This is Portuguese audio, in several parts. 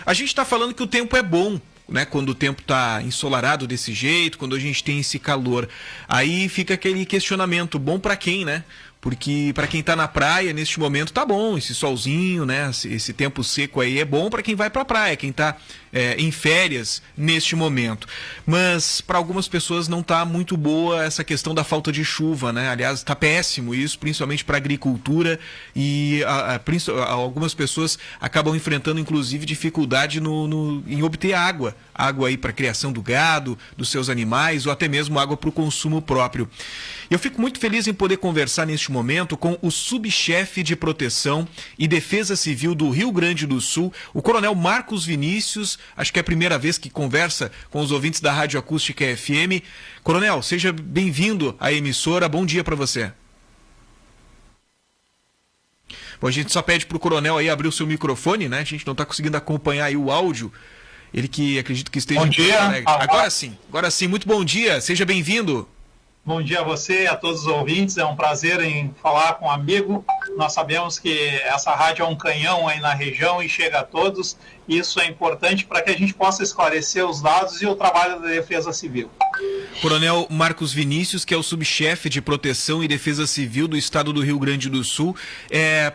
A gente está falando que o tempo é bom, né? Quando o tempo está ensolarado desse jeito, quando a gente tem esse calor. Aí fica aquele questionamento, bom para quem, né? Porque para quem está na praia, neste momento, tá bom, esse solzinho, né? Esse tempo seco aí é bom para quem vai para a praia, quem está em férias neste momento. Mas para algumas pessoas não está muito boa essa questão da falta de chuva, né? Aliás, está péssimo isso, principalmente para a agricultura e algumas pessoas acabam enfrentando, inclusive, dificuldade em obter água aí para a criação do gado, dos seus animais ou até mesmo água para o consumo próprio. Eu fico muito feliz em poder conversar neste momento com o subchefe de Proteção e Defesa Civil do Rio Grande do Sul, o Coronel Marcos Vinícius. Acho que é a primeira vez que conversa com os ouvintes da Rádio Acústica FM. Coronel, seja bem-vindo à emissora. Bom dia para você. Bom, a gente só pede para o Coronel aí abrir o seu microfone, né? A gente não está conseguindo acompanhar aí o áudio. Ele que acredito que esteja... Bom dia. Agora sim, muito bom dia. Seja bem-vindo. Bom dia a você e a todos os ouvintes. É um prazer em falar com um amigo. Nós sabemos que essa rádio é um canhão aí na região e chega a todos. Isso é importante para que a gente possa esclarecer os dados e o trabalho da Defesa Civil. Coronel Marcos Vinícius, que é o subchefe de Proteção e Defesa Civil do Estado do Rio Grande do Sul.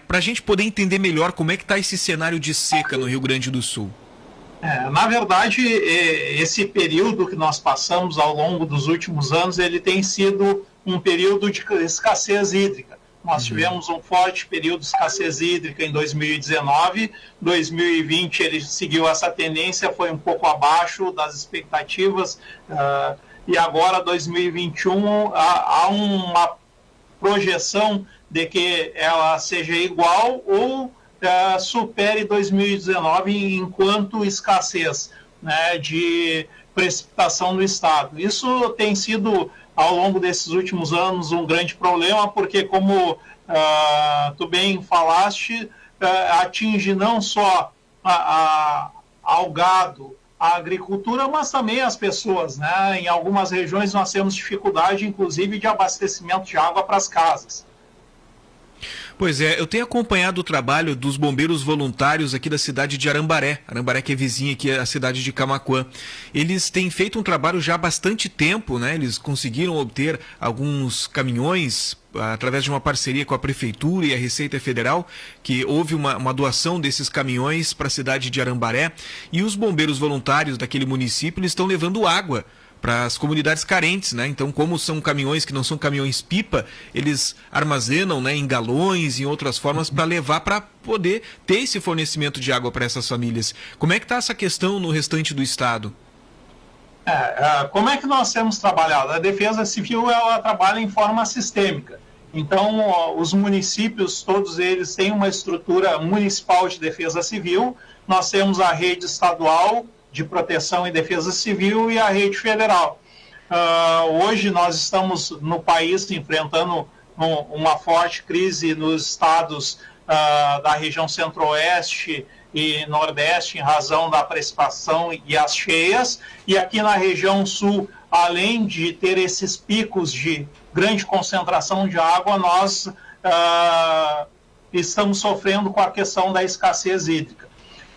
Para a gente poder entender melhor como é que está esse cenário de seca no Rio Grande do Sul. Na verdade, esse período que nós passamos ao longo dos últimos anos, ele tem sido um período de escassez hídrica. Nós tivemos um forte período de escassez hídrica em 2019, 2020 ele seguiu essa tendência, foi um pouco abaixo das expectativas, e agora 2021 há uma projeção de que ela seja igual ou supere 2019 enquanto escassez, né, de precipitação no estado. Isso tem sido, ao longo desses últimos anos, um grande problema, porque, como tu bem falaste, atinge não só ao gado, a agricultura, mas também as pessoas, né? Em algumas regiões nós temos dificuldade, inclusive, de abastecimento de água para as casas. Pois é, eu tenho acompanhado o trabalho dos bombeiros voluntários aqui da cidade de Arambaré, que é vizinha aqui à cidade de Camaquã. Eles têm feito um trabalho já há bastante tempo, né? Eles conseguiram obter alguns caminhões através de uma parceria com a Prefeitura e a Receita Federal, que houve uma doação desses caminhões para a cidade de Arambaré, e os bombeiros voluntários daquele município eles estão levando água para as comunidades carentes, né? Então, como são caminhões que não são caminhões-pipa, eles armazenam, né, em galões, em outras formas, para levar para poder ter esse fornecimento de água para essas famílias. Como é que está essa questão no restante do estado? Como é que nós temos trabalhado? A Defesa Civil ela trabalha em forma sistêmica. Então, os municípios, todos eles têm uma estrutura municipal de defesa civil. Nós temos a rede estadual de proteção e defesa civil e a rede federal. Hoje nós estamos no país enfrentando uma forte crise nos estados da região centro-oeste e nordeste em razão da precipitação e as cheias, e aqui na região sul, além de ter esses picos de grande concentração de água, nós estamos sofrendo com a questão da escassez hídrica.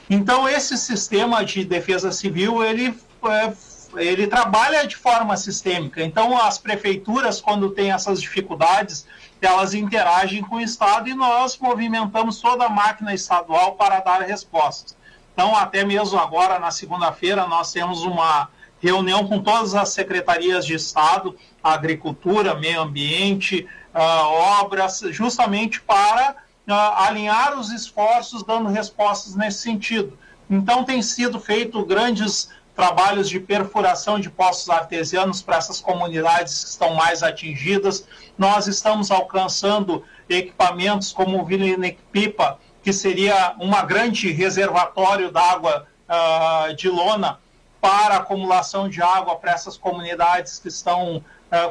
Então, esse sistema de defesa civil, ele trabalha de forma sistêmica. Então, as prefeituras, quando têm essas dificuldades, elas interagem com o Estado e nós movimentamos toda a máquina estadual para dar respostas. Então, até mesmo agora, na segunda-feira, nós temos uma reunião com todas as secretarias de Estado, Agricultura, Meio Ambiente, Obras, justamente para alinhar os esforços dando respostas nesse sentido. Então tem sido feito grandes trabalhos de perfuração de poços artesianos para essas comunidades que estão mais atingidas. Nós estamos alcançando equipamentos como o Vila-Pipa, que seria uma grande reservatório d'água de lona para acumulação de água para essas comunidades que estão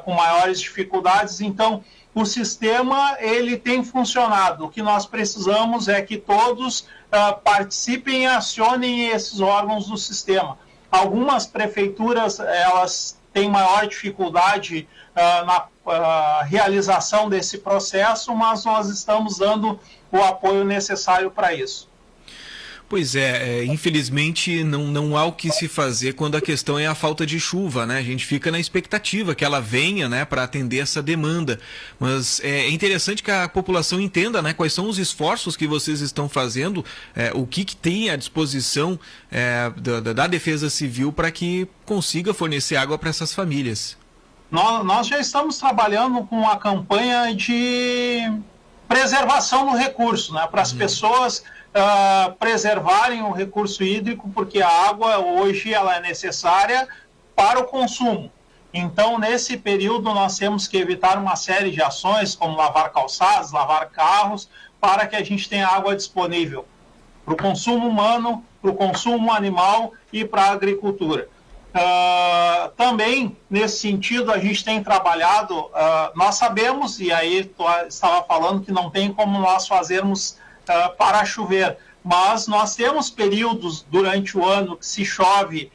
com maiores dificuldades. Então, o sistema ele tem funcionado. O que nós precisamos é que todos participem e acionem esses órgãos do sistema. Algumas prefeituras elas têm maior dificuldade na realização desse processo, mas nós estamos dando o apoio necessário para isso. Pois é, infelizmente não há o que se fazer quando a questão é a falta de chuva, né? A gente fica na expectativa que ela venha, né, para atender essa demanda. Mas é interessante que a população entenda, né, quais são os esforços que vocês estão fazendo, o que tem à disposição da Defesa Civil para que consiga fornecer água para essas famílias. Nós já estamos trabalhando com uma campanha de preservação do recurso, né, para as pessoas preservarem o recurso hídrico, porque a água hoje ela é necessária para o consumo. Então, nesse período, nós temos que evitar uma série de ações, como lavar calçados, lavar carros, para que a gente tenha água disponível para o consumo humano, para o consumo animal e para a agricultura. Também, nesse sentido, a gente tem trabalhado, nós sabemos, e aí estava falando que não tem como nós fazermos para chover, mas nós temos períodos durante o ano que se chove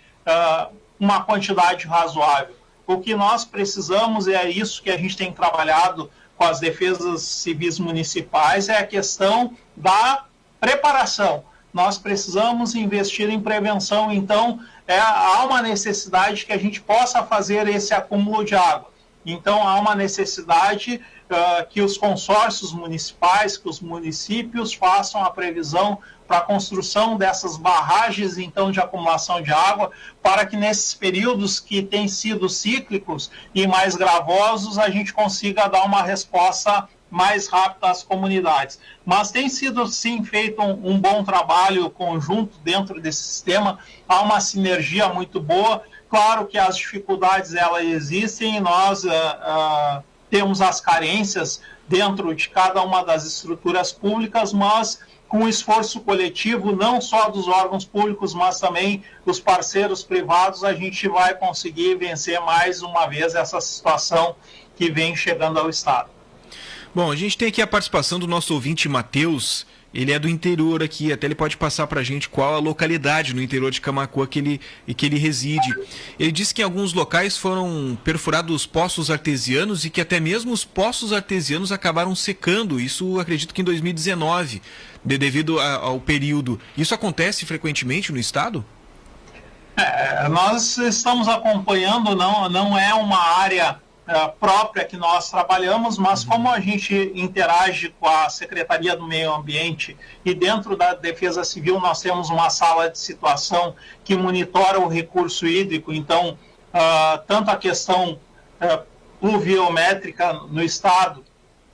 uma quantidade razoável. O que nós precisamos, é isso que a gente tem trabalhado com as defesas civis municipais, é a questão da preparação. Nós precisamos investir em prevenção, então há uma necessidade que a gente possa fazer esse acúmulo de água. Então há uma necessidade que os consórcios municipais, que os municípios façam a previsão para a construção dessas barragens então de acumulação de água, para que nesses períodos que têm sido cíclicos e mais gravosos a gente consiga dar uma resposta mais rápida às comunidades. Mas tem sido, sim, feito um bom trabalho conjunto dentro desse sistema, há uma sinergia muito boa. Claro que as dificuldades elas existem, nós temos as carências dentro de cada uma das estruturas públicas, mas com o esforço coletivo, não só dos órgãos públicos, mas também dos parceiros privados, a gente vai conseguir vencer mais uma vez essa situação que vem chegando ao Estado. Bom, a gente tem aqui a participação do nosso ouvinte Matheus. Ele é do interior aqui, até ele pode passar para a gente qual a localidade no interior de Camaquã que ele reside. Ele disse que em alguns locais foram perfurados poços artesianos e que até mesmo os poços artesianos acabaram secando. Isso, acredito que em 2019, devido ao período. Isso acontece frequentemente no estado? Nós estamos acompanhando, não é uma área própria que nós trabalhamos, mas como a gente interage com a Secretaria do Meio Ambiente e dentro da Defesa Civil nós temos uma sala de situação que monitora o recurso hídrico, então tanto a questão pluviométrica no estado,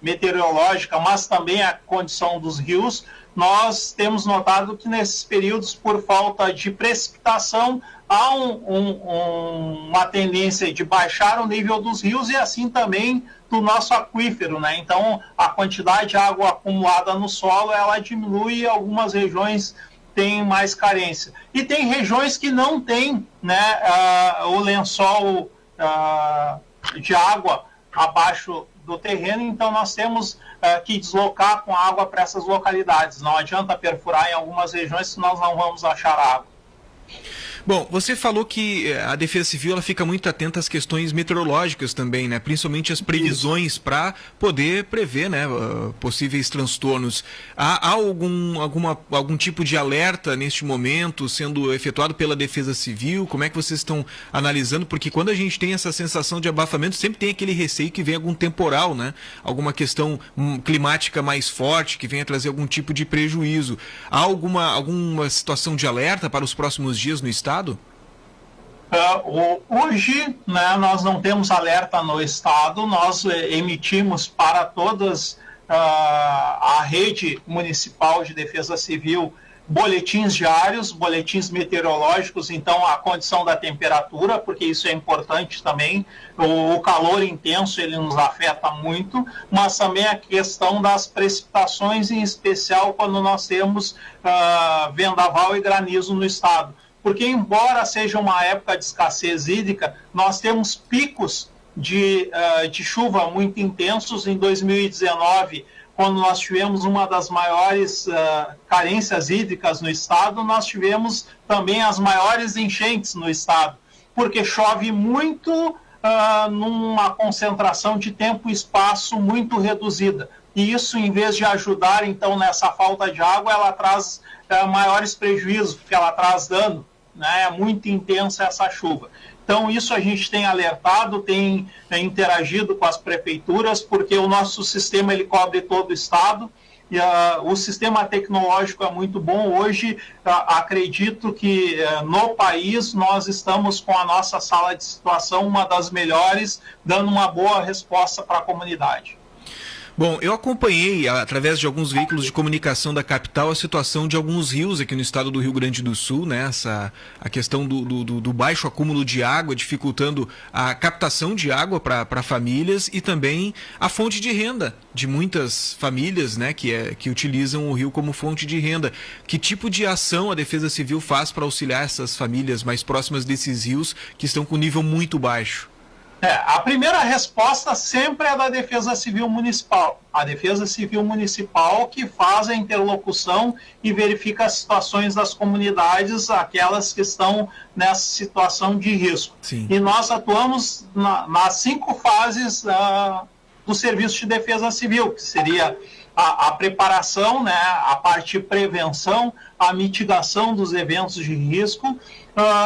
meteorológica, mas também a condição dos rios, nós temos notado que nesses períodos, por falta de precipitação, há uma tendência de baixar o nível dos rios e assim também do nosso aquífero, né? Então, a quantidade de água acumulada no solo, ela diminui e algumas regiões têm mais carência. E tem regiões que não têm, né, o lençol de água abaixo do terreno, então nós temos que deslocar com água para essas localidades. Não adianta perfurar em algumas regiões, senão nós não vamos achar água. Bom, você falou que a Defesa Civil ela fica muito atenta às questões meteorológicas também, né? Principalmente as previsões para poder prever, né, possíveis transtornos. Há algum tipo de alerta neste momento sendo efetuado pela Defesa Civil? Como é que vocês estão analisando? Porque quando a gente tem essa sensação de abafamento, sempre tem aquele receio que vem algum temporal, né? Alguma climática mais forte que venha trazer algum tipo de prejuízo. Há alguma situação de alerta para os próximos dias no estado? Hoje, né, nós não temos alerta no estado, nós emitimos para todas a rede municipal de defesa civil boletins diários, boletins meteorológicos, então a condição da temperatura, porque isso é importante também, o calor intenso ele nos afeta muito, mas também a questão das precipitações, em especial quando nós temos vendaval e granizo no estado. Porque, embora seja uma época de escassez hídrica, nós temos picos de chuva muito intensos. Em 2019, quando nós tivemos uma das maiores carências hídricas no estado, nós tivemos também as maiores enchentes no estado, porque chove muito numa concentração de tempo e espaço muito reduzida. e isso, em vez de ajudar, então, nessa falta de água, ela traz maiores prejuízos, porque ela traz dano, né? É muito intensa essa chuva. Então, isso a gente tem alertado, tem interagido com as prefeituras, porque o nosso sistema ele cobre todo o estado, e o sistema tecnológico é muito bom. Hoje, acredito que no país nós estamos com a nossa sala de situação uma das melhores, dando uma boa resposta para a comunidade. Bom, eu acompanhei, através de alguns veículos de comunicação da capital, a situação de alguns rios aqui no estado do Rio Grande do Sul, né? A questão do baixo acúmulo de água, dificultando a captação de água para famílias e também a fonte de renda de muitas famílias, né? Que utilizam o rio como fonte de renda. Que tipo de ação a Defesa Civil faz para auxiliar essas famílias mais próximas desses rios que estão com nível muito baixo? A primeira resposta sempre é da Defesa Civil Municipal. A Defesa Civil Municipal que faz a interlocução e verifica as situações das comunidades, aquelas que estão nessa situação de risco. Sim. E nós atuamos nas 5 fases do Serviço de Defesa Civil, que seria a preparação, né, a parte de prevenção, a mitigação dos eventos de risco,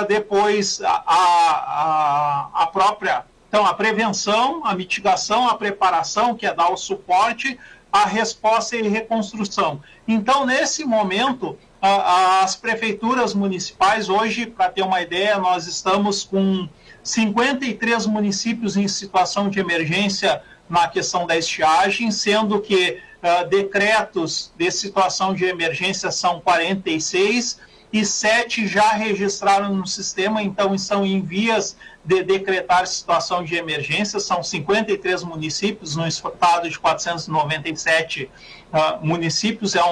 depois a própria... Então, a prevenção, a mitigação, a preparação, que é dar o suporte, a resposta e reconstrução. Então, nesse momento, as prefeituras municipais, hoje, para ter uma ideia, nós estamos com 53 municípios em situação de emergência na questão da estiagem, sendo que decretos de situação de emergência são 46 e 7 já registraram no sistema, então estão em vias de decretar situação de emergência. São 53 municípios no estado de 497 municípios, é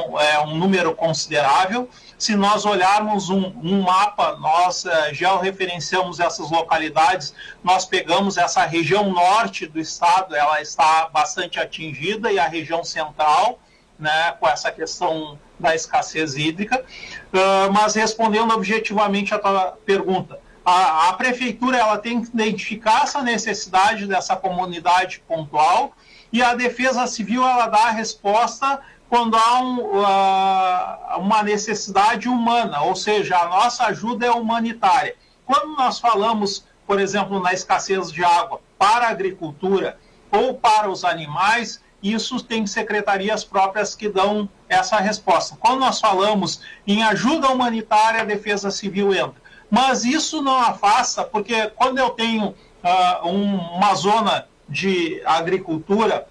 um número considerável. Se nós olharmos um mapa, nós georreferenciamos essas localidades, nós pegamos essa região norte do estado, ela está bastante atingida, e a região central, né, com essa questão da escassez hídrica. Mas respondendo objetivamente a tua pergunta, a prefeitura ela tem que identificar essa necessidade dessa comunidade pontual, e a Defesa Civil ela dá a resposta quando há uma necessidade humana, ou seja, a nossa ajuda é humanitária. Quando nós falamos, por exemplo, na escassez de água para a agricultura ou para os animais, isso tem secretarias próprias que dão essa resposta. Quando nós falamos em ajuda humanitária, a Defesa Civil entra. Mas isso não afasta, porque quando eu tenho uma zona de agricultura,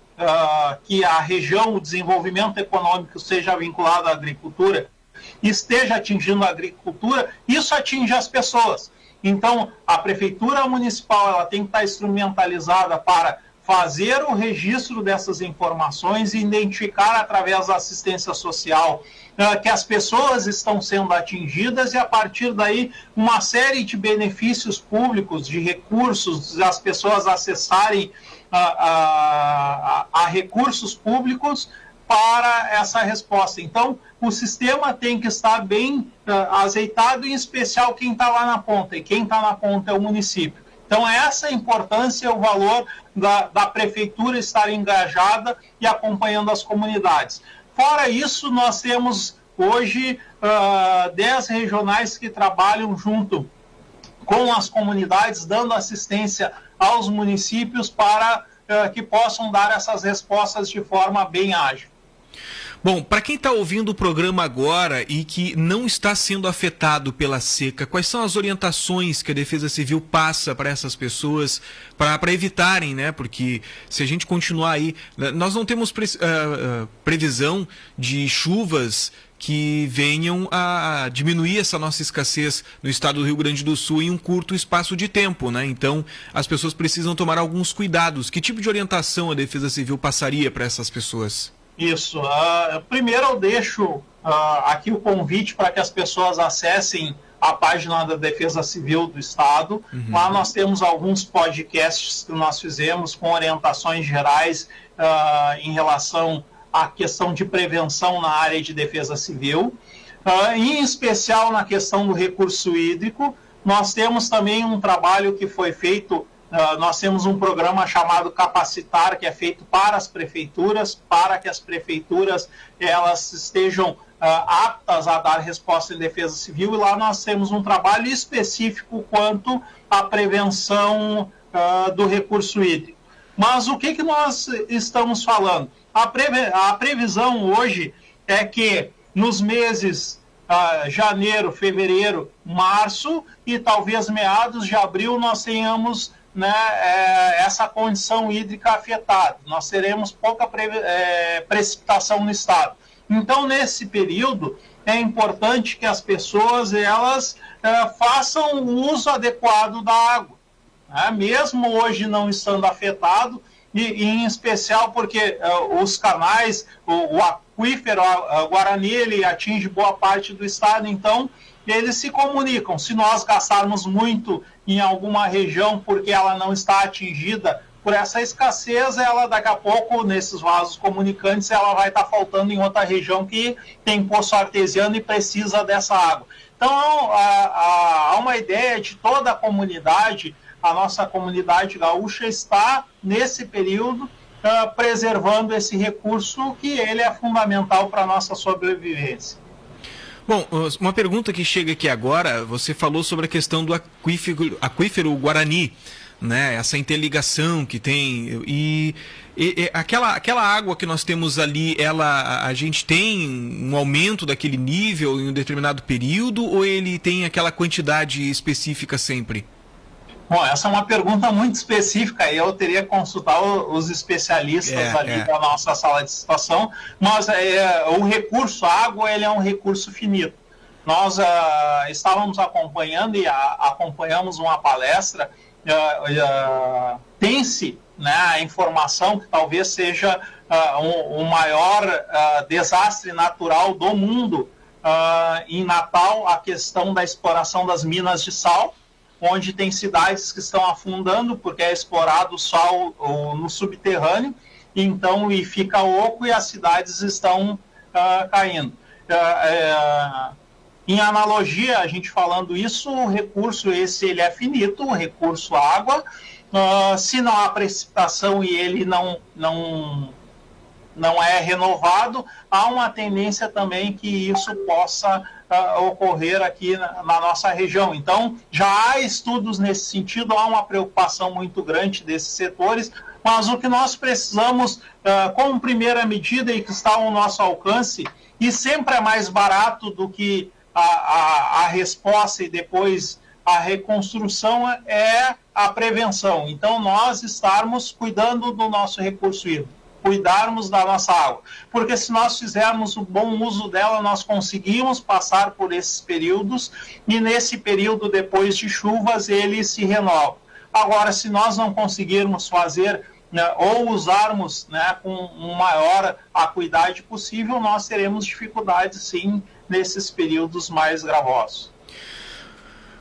que a região, o desenvolvimento econômico seja vinculado à agricultura, esteja atingindo a agricultura, isso atinge as pessoas. Então, a Prefeitura Municipal ela tem que estar instrumentalizada para fazer o registro dessas informações e identificar através da assistência social que as pessoas estão sendo atingidas, e a partir daí uma série de benefícios públicos, de recursos, as pessoas acessarem a recursos públicos para essa resposta. Então, o sistema tem que estar bem azeitado, em especial quem está lá na ponta, e quem está na ponta é o município. Então, essa é a importância, o valor da prefeitura estar engajada e acompanhando as comunidades. Fora isso, nós temos hoje 10 regionais que trabalham junto com as comunidades, dando assistência aos municípios para que possam dar essas respostas de forma bem ágil. Bom, para quem está ouvindo o programa agora e que não está sendo afetado pela seca, quais são as orientações que a Defesa Civil passa para essas pessoas para evitarem, né? Porque se a gente continuar aí, nós não temos previsão de chuvas que venham a diminuir essa nossa escassez no estado do Rio Grande do Sul em um curto espaço de tempo, né? Então, as pessoas precisam tomar alguns cuidados. Que tipo de orientação a Defesa Civil passaria para essas pessoas? Isso. Primeiro eu deixo aqui o convite para que as pessoas acessem a página da Defesa Civil do Estado. Uhum. Lá nós temos alguns podcasts que nós fizemos com orientações gerais em relação à questão de prevenção na área de defesa civil. Em especial na questão do recurso hídrico, nós temos também um trabalho que foi feito nós temos um programa chamado Capacitar, que é feito para as prefeituras, para que as prefeituras elas estejam aptas a dar resposta em defesa civil, e lá nós temos um trabalho específico quanto à prevenção do recurso hídrico. Mas o que nós estamos falando? A previsão hoje é que nos meses janeiro, fevereiro, março e talvez meados de abril nós tenhamos, né, essa condição hídrica afetada. Nós teremos pouca precipitação no estado. Então, nesse período, é importante que as pessoas elas façam o uso adequado da água, né? Mesmo hoje não estando afetado, e em especial porque os canais, o aquífero Guarani, ele atinge boa parte do estado, então eles se comunicam. Se nós gastarmos muito em alguma região porque ela não está atingida por essa escassez, ela daqui a pouco, nesses vasos comunicantes, ela vai estar faltando em outra região que tem poço artesiano e precisa dessa água. Então, há uma ideia de toda a comunidade. A nossa comunidade gaúcha está, nesse período, preservando esse recurso que ele é fundamental para a nossa sobrevivência. Bom, uma pergunta que chega aqui agora, você falou sobre a questão do aquífero Guarani, né? Essa interligação que tem, e aquela água que nós temos ali, a gente tem um aumento daquele nível em um determinado período, ou ele tem aquela quantidade específica sempre? Bom, essa é uma pergunta muito específica e eu teria que consultar os especialistas da nossa sala de situação, mas o recurso água, ele é um recurso finito. Nós estávamos acompanhando e acompanhamos uma palestra, tem-se, né, a informação que talvez seja o maior desastre natural do mundo em Natal, a questão da exploração das minas de sal, onde tem cidades que estão afundando porque é explorado o sal no subterrâneo, então, e fica oco e as cidades estão caindo. Em analogia, a gente falando isso, o recurso ele é finito, o recurso água. Se não há precipitação e ele não é renovado, há uma tendência também que isso possa ocorrer aqui na nossa região. Então, já há estudos nesse sentido, há uma preocupação muito grande desses setores, mas o que nós precisamos, como primeira medida e que está ao nosso alcance, e sempre é mais barato do que a resposta e depois a reconstrução, é a prevenção. Então, nós estarmos cuidando do nosso recurso hídrico, cuidarmos da nossa água, porque se nós fizermos o bom uso dela, nós conseguimos passar por esses períodos, e nesse período, depois de chuvas, ele se renova. Agora, se nós não conseguirmos fazer, né, ou usarmos, né, com uma maior acuidade possível, nós teremos dificuldades, sim, nesses períodos mais gravosos.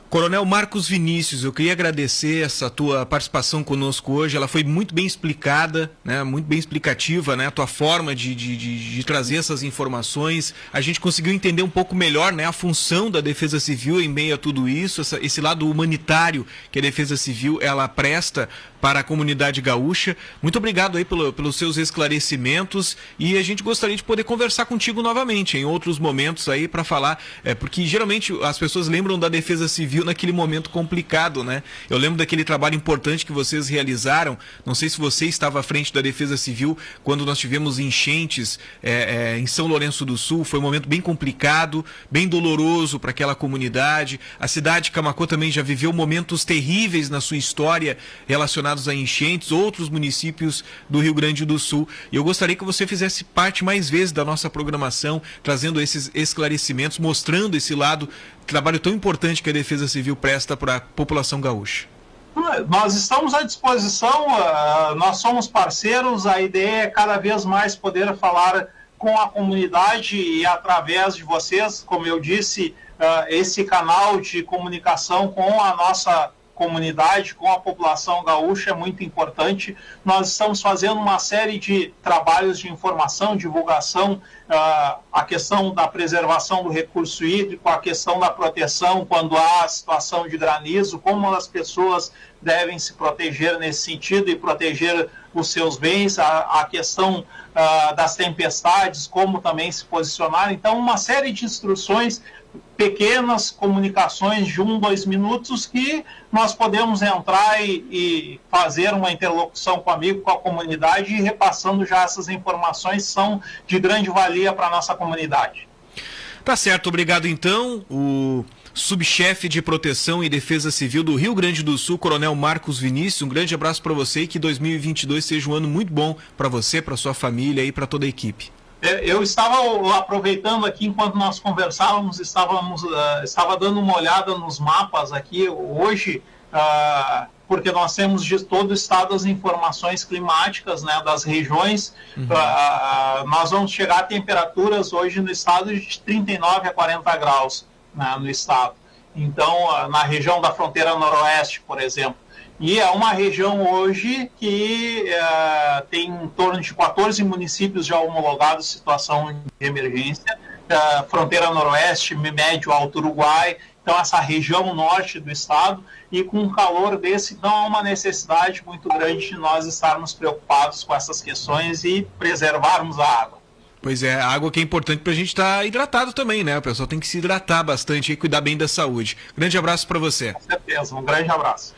Coronel Marcos Vinícius, eu queria agradecer essa tua participação conosco hoje. Ela foi muito bem explicada, né? Muito bem explicativa, né? A tua forma de trazer essas informações. A gente conseguiu entender um pouco melhor, né, a função da Defesa Civil em meio a tudo isso, esse lado humanitário que a Defesa Civil ela presta para a comunidade gaúcha. Muito obrigado aí pelos seus esclarecimentos, e a gente gostaria de poder conversar contigo novamente em outros momentos aí para falar, porque geralmente as pessoas lembram da Defesa Civil naquele momento complicado, né? Eu lembro daquele trabalho importante que vocês realizaram, não sei se você estava à frente da Defesa Civil quando nós tivemos enchentes em São Lourenço do Sul. Foi um momento bem complicado, bem doloroso para aquela comunidade. A cidade de Camaquã também já viveu momentos terríveis na sua história relacionados a enchentes, outros municípios do Rio Grande do Sul. E eu gostaria que você fizesse parte mais vezes da nossa programação, trazendo esses esclarecimentos, mostrando esse lado, trabalho tão importante que a Defesa Civil presta para a população gaúcha. Nós estamos à disposição, nós somos parceiros, a ideia é cada vez mais poder falar com a comunidade e através de vocês, como eu disse, esse canal de comunicação com a nossa comunidade, com a população gaúcha é muito importante. Nós estamos fazendo uma série de trabalhos de informação, divulgação, a questão da preservação do recurso hídrico, a questão da proteção quando há situação de granizo, como as pessoas devem se proteger nesse sentido e proteger os seus bens, a questão das tempestades, como também se posicionar. Então, uma série de instruções, pequenas comunicações de 1, 2 minutos que nós podemos entrar e fazer uma interlocução com o amigo, com a comunidade, e repassando já essas informações são de grande valia para a nossa comunidade. Tá certo, obrigado então. O subchefe de Proteção e Defesa Civil do Rio Grande do Sul, Coronel Marcos Vinícius, um grande abraço para você e que 2022 seja um ano muito bom para você, para sua família e para toda a equipe. Eu estava aproveitando aqui, enquanto nós conversávamos, estava dando uma olhada nos mapas aqui hoje, porque nós temos de todo o estado as informações climáticas, né, das regiões. Nós vamos chegar a temperaturas hoje no estado de 39 a 40 graus, né, no estado. Então, na região da fronteira noroeste, por exemplo. E é uma região hoje que tem em torno de 14 municípios já homologados em situação de emergência, fronteira noroeste, médio, alto Uruguai, então essa região norte do estado, e com um calor desse, então há uma necessidade muito grande de nós estarmos preocupados com essas questões e preservarmos a água. Pois é, a água que é importante para a gente estar hidratado também, né? O pessoal tem que se hidratar bastante e cuidar bem da saúde. Grande abraço para você. Com certeza, um grande abraço.